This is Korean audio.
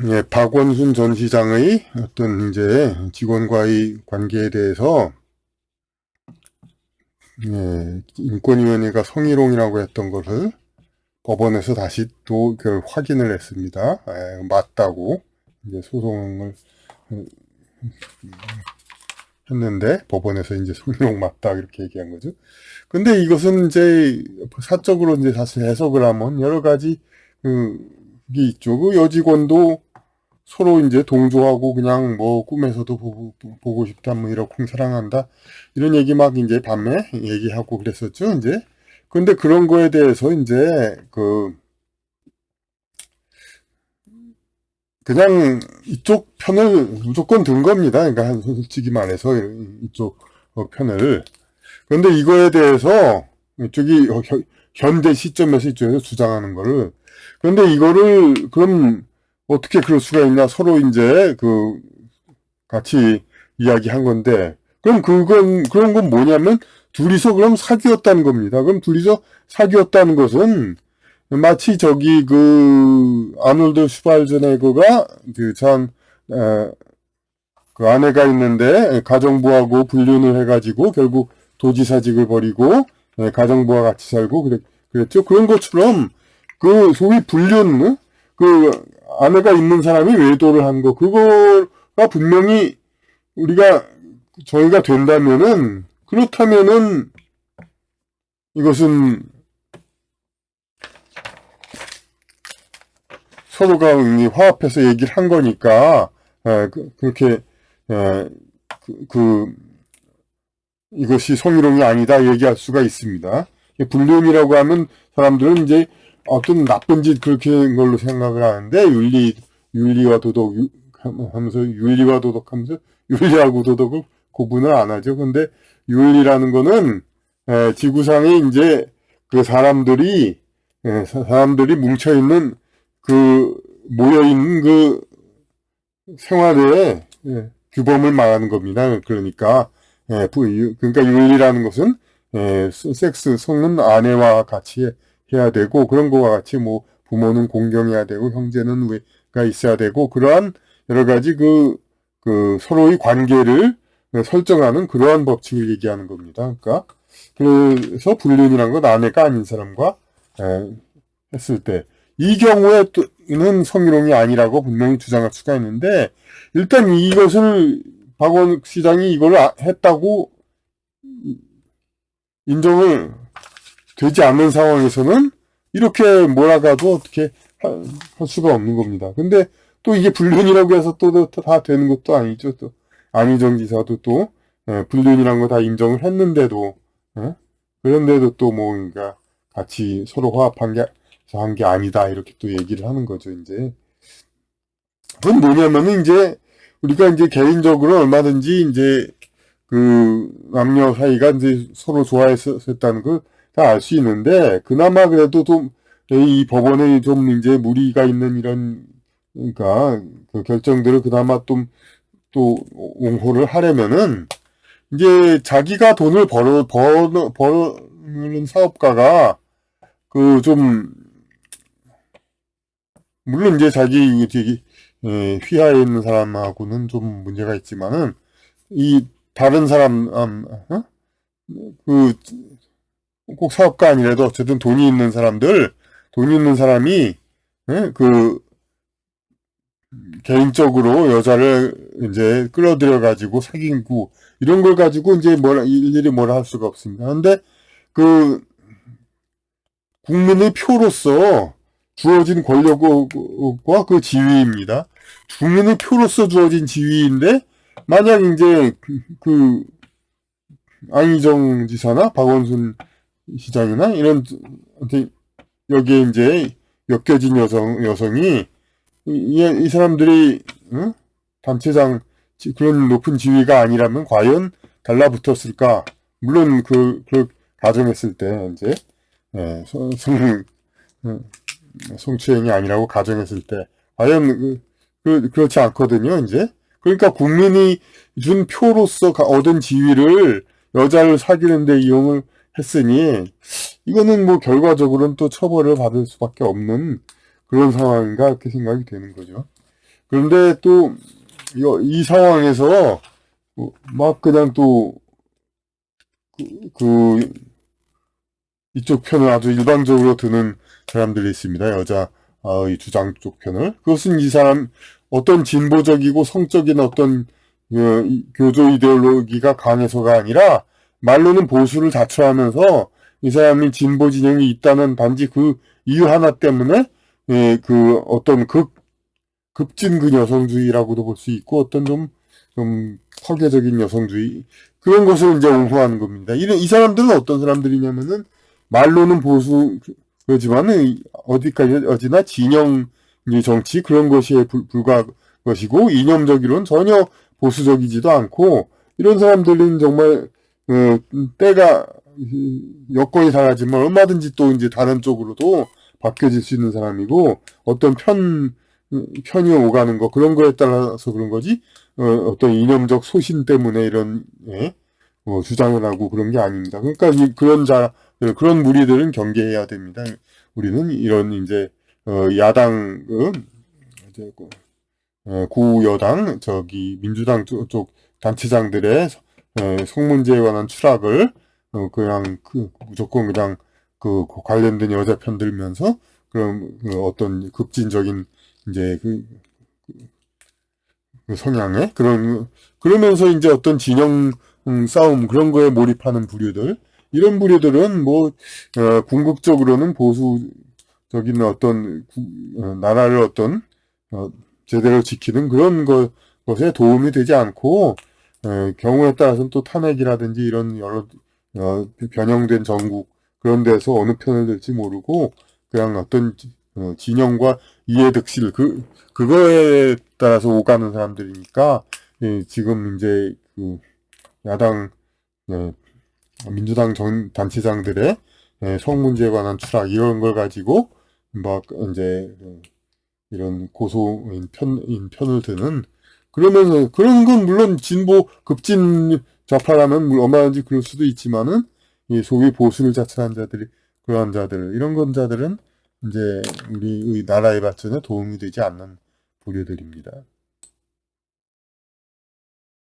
예, 박원순 전 시장의 어떤 이제 직원과의 관계에 대해서 예, 인권위원회가 성희롱이라고 했던 것을 법원에서 다시 또 그걸 확인을 했습니다. 예, 맞다고 이제 소송을 했는데 법원에서 이제 성희롱 맞다 이렇게 얘기한 거죠. 근데 이것은 이제 사적으로 이제 다시 해석을 하면 여러 가지 그게 있죠. 그 여직원도 서로 이제 동조하고 그냥 뭐 꿈에서도 보고 싶다 뭐 이러쿵 사랑한다 이런 얘기 막 이제 밤에 얘기하고 그랬었죠 이제. 근데 그런 거에 대해서 이제 그냥 이쪽 편을 무조건 든 겁니다. 그러니까 솔직히 말해서 이쪽 편을. 그런데 이거에 대해서 이쪽이 현재 시점에서 이쪽에서 주장하는 거를. 그런데 이거를 그럼 어떻게 그럴 수가 있냐? 서로 이제 같이 이야기한 건데, 그럼 그런 건 뭐냐면, 둘이서 그럼 사귀었다는 겁니다. 그럼 둘이서 사귀었다는 것은, 마치 아놀드 슈발제네거가, 그 아내가 있는데, 가정부하고 불륜을 해가지고, 결국 도지사직을 버리고, 가정부와 같이 살고, 그랬죠. 그런 것처럼, 소위 불륜, 그, 아내가 있는 사람이 외도를 한 거, 그거가 분명히 저희가 된다면은, 그렇다면은, 이것은 서로가 이미 화합해서 얘기를 한 거니까, 그렇게, 에, 이것이 성희롱이 아니다 얘기할 수가 있습니다. 불륜이라고 하면 사람들은 이제 어떤 나쁜 짓 그렇게 한 걸로 생각을 하는데, 윤리와 도덕, 윤리와 도덕 하면서 윤리하고 도덕을 구분을 안 하죠. 근데 윤리라는 거는, 지구상에 이제 사람들이 뭉쳐있는 모여있는 생활의 규범을 말하는 겁니다. 그러니까, 그러니까 윤리라는 것은, 성은 아내와 같이 해야 되고, 그런 거와 같이 뭐, 부모는 공경해야 되고, 형제는 가 있어야 되고, 그러한 여러 가지 서로의 관계를 설정하는 그러한 법칙을 얘기하는 겁니다. 그러니까, 그래서 불륜이란 건 아내가 아닌 사람과, 했을 때, 이 경우에는 성희롱이 아니라고 분명히 주장할 수가 있는데, 일단 이것을 박원 시장이 이걸 했다고 인정을 되지 않는 상황에서는 이렇게 몰아가도 어떻게 할 수가 없는 겁니다. 근데 또 이게 불륜이라고 해서 또 다 되는 것도 아니죠. 또 안희정 지사도 또 불륜이란 거 다 인정을 했는데도 그런데도 또 뭔가 같이 서로 한 게 아니다 이렇게 또 얘기를 하는 거죠. 이제 그건 뭐냐면은 이제 우리가 이제 개인적으로 얼마든지 이제 남녀 사이가 이제 서로 좋아했었다는 걸 다 알 수 있는데, 그나마 그래도 좀, 이 법원에 좀 이제 무리가 있는 그러니까, 결정들을 그나마 또 옹호를 하려면은, 이제 자기가 돈을 버는 사업가가, 좀, 물론 이제 휘하에 있는 사람하고는 좀 문제가 있지만은, 이 다른 사람, 그, 꼭 사업가 아니라도 어쨌든 돈이 있는 사람이, 개인적으로 여자를 이제 끌어들여가지고 사귀고, 이런 걸 가지고 이제 일일이 뭐라 할 수가 없습니다. 근데 그, 국민의 표로서 주어진 권력과 그 지위입니다. 국민의 표로서 주어진 지위인데, 만약 이제 안희정 지사나 박원순 시장이나 이런 여기에 이제 엮여진 여성이 이 사람들이 단체장 그런 높은 지위가 아니라면 과연 달라붙었을까? 물론 가정했을 때 이제 성추행이 아니라고 가정했을 때 과연 그렇지 않거든요. 이제 그러니까 국민이 준 표로서 얻은 지위를 여자를 사귀는데 이용을 했으니 이거는 뭐 결과적으로는 또 처벌을 받을 수밖에 없는 그런 상황인가 이렇게 생각이 되는 거죠. 그런데 또, 이 상황에서, 막 그냥 또, 그, 이쪽 편을 아주 일방적으로 드는 사람들이 있습니다. 여자의 주장 쪽 편을. 그것은 이 사람, 어떤 진보적이고 성적인 어떤, 교조 이데올로기가 강해서가 아니라, 말로는 보수를 자처하면서, 이 사람이 진보 진영이 있다는 단지 그 이유 하나 때문에, 그 어떤 급진 그 여성주의라고도 볼 수 있고, 어떤 좀 파괴적인 여성주의, 그런 것을 이제 옹호하는 겁니다. 이 사람들은 어떤 사람들이냐면은, 말로는 보수, 그렇지만은, 어디나 진영 정치, 그런 것이 불과한 것이고, 이념적으로는 전혀 보수적이지도 않고, 이런 사람들은 정말, 때가, 여건이 달라지면 얼마든지 또 이제 다른 쪽으로도 바뀌어질 수 있는 사람이고, 어떤 편이 오가는 거, 그런 거에 따라서 그런 거지, 어떤 이념적 소신 때문에 이런, 주장을 하고 그런 게 아닙니다. 그러니까 그런 무리들은 경계해야 됩니다. 우리는 이런 이제, 야당, 이제, 구여당, 민주당 쪽 단체장들의, 성 문제에 관한 추락을, 그냥, 무조건 그냥, 관련된 여자 편 들면서, 그런, 어떤 급진적인, 이제, 그 성향에, 그러면서 이제 어떤 진영, 싸움, 그런 거에 몰입하는 부류들, 이런 부류들은 뭐, 궁극적으로는 보수적인 어떤, 나라를 어떤, 제대로 지키는 그런 것에 도움이 되지 않고, 경우에 따라서는 또 탄핵이라든지 이런 여러, 변형된 전국, 그런 데서 어느 편을 들지 모르고, 그냥 어떤, 진영과 이해득실, 그거에 따라서 오가는 사람들이니까, 지금 이제, 야당, 예, 민주당 단체장들의, 성 문제에 관한 추락, 이런 걸 가지고, 막, 이제, 이런 고소인 편을 드는, 그러면서, 그런 건 물론 급진 좌파라면 얼마든지 그럴 수도 있지만은, 이 소위 보수를 자처한 자들이, 그러한 자들, 이런 자들은, 이제, 우리의 나라의 발전에 도움이 되지 않는 부류들입니다.